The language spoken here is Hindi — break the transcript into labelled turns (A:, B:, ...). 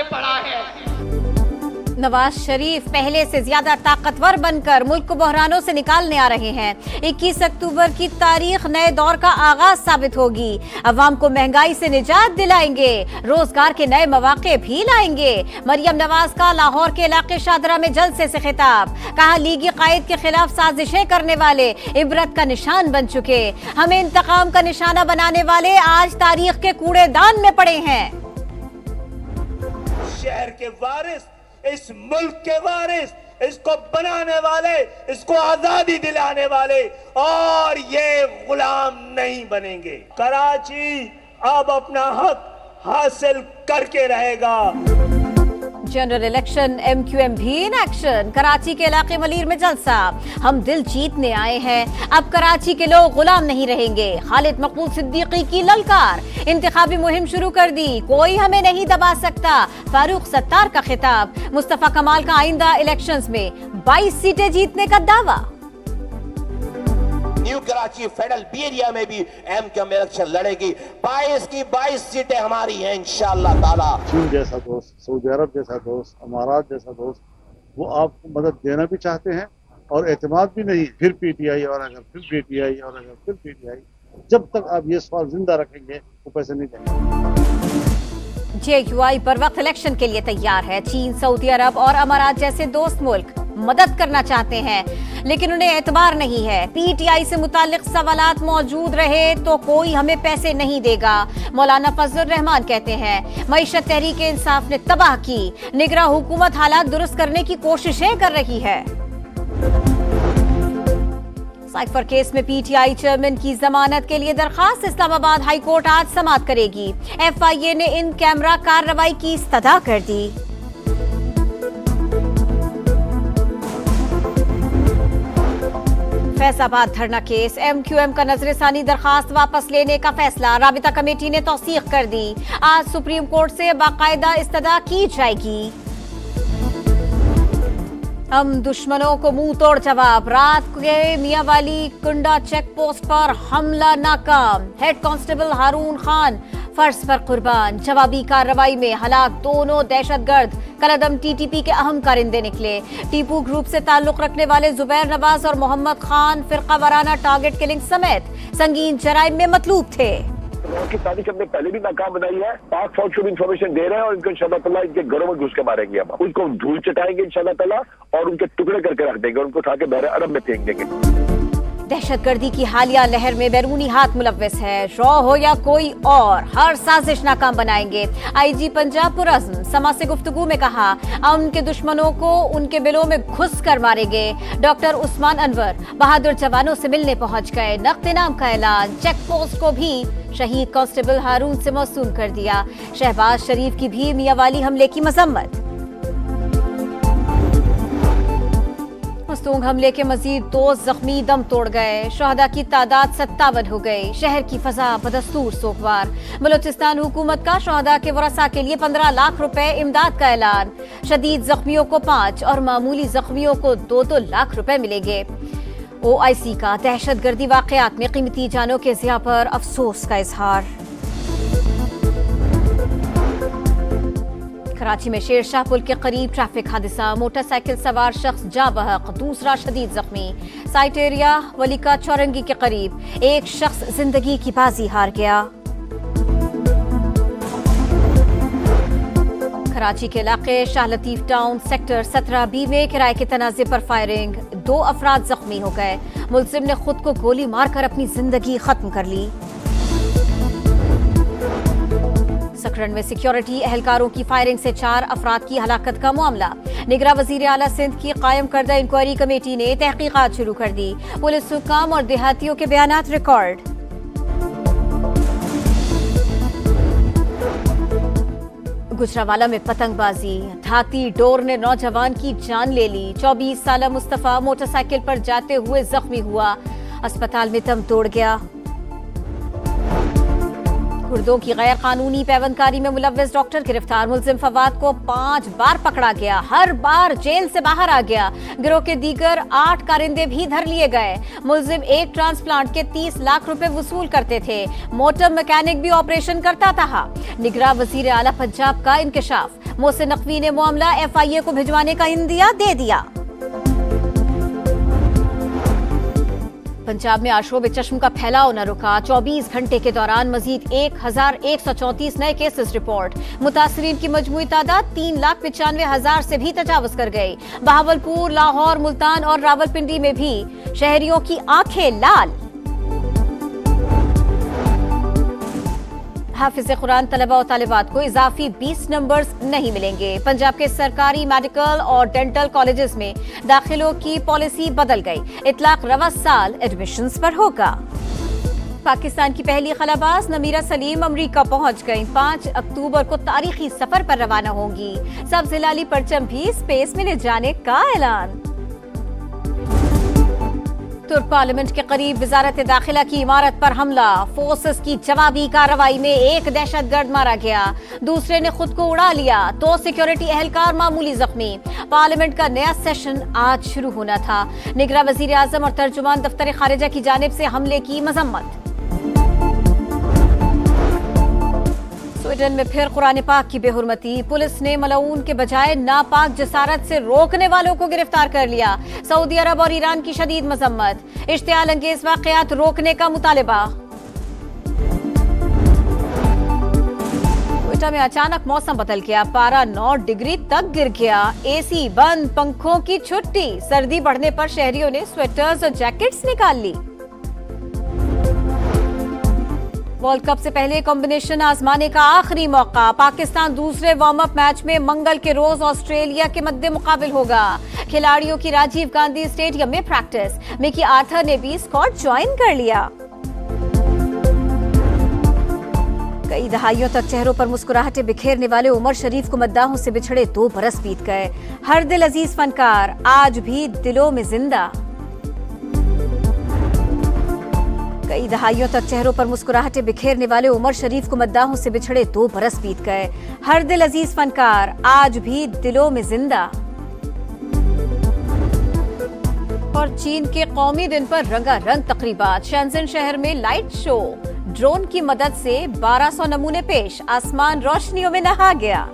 A: पड़ा है।
B: नवाज शरीफ पहले से ज्यादा ताकतवर बनकर मुल्क को बहरानों से निकालने आ रहे हैं। 21 अक्टूबर की तारीख नए दौर का आगाज साबित होगी। अवाम को महंगाई से निजात दिलाएंगे, रोजगार के नए मौके भी लाएंगे। मरियम नवाज का लाहौर के इलाके शादरा में जलसे से खिताब, कहा लीगी कायद के खिलाफ साजिशें करने वाले इबरत का निशान बन चुके, हमें इंतकाम का निशाना बनाने वाले आज तारीख के कूड़ेदान में पड़े हैं।
C: शहर के वारिस, इस मुल्क के वारिस, इसको बनाने वाले, इसको आजादी दिलाने वाले, और ये गुलाम नहीं बनेंगे। कराची अब अपना हक हासिल करके रहेगा।
B: जनरल इलेक्शन, MQM भी इन एक्शन। कराची के इलाके मलीर में जलसा, हम दिल जीतने आए हैं, अब कराची के लोग गुलाम नहीं रहेंगे। खालिद मकबूल सिद्दीकी की ललकार, इंतखाबी मुहिम शुरू कर दी, कोई हमें नहीं दबा सकता। फारूक सत्तार का खिताब, मुस्तफा कमाल का आइंदा इलेक्शंस में 22 सीटें जीतने का दावा।
C: New Karachi federal B area में भी MQM इलेक्शन लड़ेगी। 22 की 22 सीटें हमारी हैं इंशाअल्लाह ताला।
D: चीन जैसा दोस्त, सऊदी अरब जैसा दोस्त, अमारात जैसा दोस्त, वो आपको मदद देना भी चाहते हैं और एतमाद भी नहीं। फिर PTI और अगर फिर PTI और अगर फिर PTI, जब तक आप ये सवाल जिंदा रखेंगे वो पैसे नहीं देंगे।
B: JUI पर वक्त इलेक्शन के लिए तैयार है। चीन, सऊदी अरब और अमारात जैसे दोस्त मुल्क मदद करना चाहते हैं, लेकिन उन्हें एतबार नहीं है। PTI से मुतालिक सवालात मौजूद रहे तो कोई हमें पैसे नहीं देगा। मौलाना फजलुर रहमान कहते हैं मईशत तहरीक इंसाफ ने तबाह की, निगरां हुकूमत हालात दुरुस्त करने की कोशिशें कर रही है। साइफर केस में PTI चेयरमैन की जमानत के लिए दरखास्त, इस्लामाबाद हाई कोर्ट आज समाअत करेगी। FIA ने इन कैमरा कार्रवाई की इस्तदा कर दी। फैसलाबाद धरना केस, MQM का नजरसानी दरखास्त वापस लेने का फैसला, राबिता कमेटी ने तौसीक कर दी। आज सुप्रीम कोर्ट से बाकायदा इस्तदा की जाएगी। हम दुश्मनों को मुंह तोड़ जवाब, रात के मियांवाली कुंडा चेक पोस्ट पर हमला नाकाम, हेड कांस्टेबल हारून खान फर्ज पर कुर्बान। जवाबी कार्रवाई में हलाक दोनों दहशतगर्द कलदम TTP के अहम कारिंदे निकले। टीपू ग्रुप से ताल्लुक रखने वाले जुबैर नवाज और मोहम्मद खान फिरका वाराना टारगेट किलिंग समेत संगीन जराइम में मतलूब थे।
E: की तारीख हमने पहले भी नाकाम बनाई है। पाक फौज को इन्फॉर्मेशन दे रहे हैं और इनको इंशाल्लाह ताला इनके घरों में घुस के मारेंगे। हम उनको धूल चटाएंगे इंशाल्लाह ताला और उनके टुकड़े करके रख देंगे और उनको उठा के बहरे अरब में फेंक देंगे।
B: दहशतगर्दी की हालिया लहर में बैरूनी हाथ मुलव्वस है। रॉ हो या कोई और, हर साजिश नाकाम बनाएंगे। IG पंजाब पुरअज़्म समा से गुफ्तगू में कहा, उनके दुश्मनों को उनके बिलों में घुस कर मारेंगे। डॉक्टर उस्मान अनवर बहादुर जवानों से मिलने पहुंच गए। नक़्त इनाम का ऐलान, चेक पोस्ट को भी शहीद कांस्टेबल हारून से मौसूल कर दिया। शहबाज शरीफ की भी मियांवाली हमले की मजम्मत। मस्तूंग हमले के मजीद 2 जख्मी दम तोड़ गए। शहदा की तादाद 57 हो गई। शहर की फजा बदस्तूर सोगवार। बलूचिस्तान हुकूमत का शहदा के वरसा के लिए 15 लाख रुपए इमदाद का ऐलान। शदीद जख्मियों को 5 और मामूली जख्मियों को 2-2 लाख रुपए मिलेंगे। OIC का दहशतगर्दी वाकयात में कीमती जानों के ज़िया पर अफसोस का इजहार। कराची में शेरशाह पुल के करीब ट्रैफिक हादसा, मोटरसाइकिल सवार शख्स जाँ बहक, दूसरा शदीद जख्मी। साइट एरिया वलीका चौरंगी के करीब एक शख्स जिंदगी की बाजी हार गया। कराची के इलाके Shah Latif town sector 17B में किराए के तनाज़े पर फायरिंग, 2 अफराद जख्मी हो गए। मुलजिम ने खुद को गोली मारकर अपनी जिंदगी खत्म कर ली। सकरन में सिक्योरिटी एहलकारों की फायरिंग से 4 अफराद की हलाकत का मामला। निगरां वजीर आला सिंध की कायम करदा इंक्वायरी कमेटी ने तहकीकात शुरू कर दी। पुलिस हुक्काम और देहातियों के बयानात रिकॉर्ड। गुजरावाला में पतंगबाजी, धाती डोर ने नौजवान की जान ले ली। 24 साला मुस्तफा मोटरसाइकिल पर जाते हुए जख्मी हुआ, अस्पताल में दम तोड़ गया। कुर्दों की गैर कानूनी पैवंदकारी में मुलव्वस डॉक्टर गिरफ्तार। मुलजिम फवाद को 5 बार पकड़ा गया, हर बार जेल से बाहर आ गया। गिरोह के दीगर 8 कारिंदे भी धर लिए गए। मुलजिम एक ट्रांसप्लांट के 30 लाख रुपए वसूल करते थे। मोटर मैकेनिक भी ऑपरेशन करता था। निगरां वजीर आला पंजाब का इंकशाफ, मोहसिन नकवी ने मामला FIA को भिजवाने का इंदिया दे दिया। पंजाब में आशोब चश्म का फैलाव न रुका। 24 घंटे के दौरान मजीद 1134 नए केसेस रिपोर्ट। मुतासरीन की मजमूई तादाद 3,95,000 से भी तजावुज कर गई। बहावलपुर, लाहौर, मुल्तान और रावलपिंडी में भी शहरियों की आंखें लाल। हाफिज कुरान तलबा और तालिबात को इजाफी 20 नंबर्स नहीं मिलेंगे। पंजाब के सरकारी मेडिकल और डेंटल कॉलेजेस में दाखिलों की पॉलिसी बदल गई। इतलाक रवा साल एडमिशंस पर होगा। पाकिस्तान की पहली खलाबाज नमीरा सलीम अमरीका पहुंच गईं। 5 अक्टूबर को तारीखी सफर पर रवाना होंगी। सब्ज हिलाली परचम भी स्पेस में ले जाने का ऐलान। तुर्क पार्लियामेंट के करीब वजारत दाखिला की इमारत पर हमला। फोर्सेस की जवाबी कार्रवाई में एक दहशतगर्द मारा गया, दूसरे ने खुद को उड़ा लिया। 2 सिक्योरिटी एहलकार मामूली जख्मी। पार्लियामेंट का नया सेशन आज शुरू होना था। निगरा वजीर आजम और तर्जुमान दफ्तर खारिजा की जानिब से हमले की मजम्मत। स्वीडन में फिर कुरान पाक की बेहुरमती। पुलिस ने मलऊन के बजाय नापाक जसारत से रोकने वालों को गिरफ्तार कर लिया। सऊदी अरब और ईरान की शदीद मजम्मत। इश्तियाल अंगेज वाकयात रोकने का मुतालिबा। कोयटा में अचानक मौसम बदल गया। पारा 9 डिग्री तक गिर गया। AC बंद, पंखों की छुट्टी। सर्दी बढ़ने पर शहरियों ने स्वेटर्स और जैकेट्स निकाल ली। वर्ल्ड कप से पहले कॉम्बिनेशन आजमाने का आखिरी मौका। पाकिस्तान दूसरे वार्म अप मैच में मंगल के रोज ऑस्ट्रेलिया के मद्दे मुकाबिल होगा। खिलाड़ियों की राजीव गांधी स्टेडियम में प्रैक्टिस। मिकी आर्थर ने भी स्क्वाड ज्वाइन कर लिया। कई दहाइयों तक चेहरों पर मुस्कुराहटें बिखेरने वाले उमर शरीफ को मद्दाहों से बिछड़े 2 बरस बीत गए। हर दिल अजीज फनकार आज भी दिलों में जिंदा। कई दहाइयों तक चेहरों पर मुस्कुराहटें बिखेरने वाले उमर शरीफ को मद्दाहों से बिछड़े 2 बरस बीत गए। हर दिल अजीज फनकार आज भी दिलों में जिंदा। और चीन के कौमी दिन पर रंगारंग तकरीबात। शेंजन शहर में लाइट शो। ड्रोन की मदद से 1200 नमूने पेश। आसमान रोशनियों में नहा गया।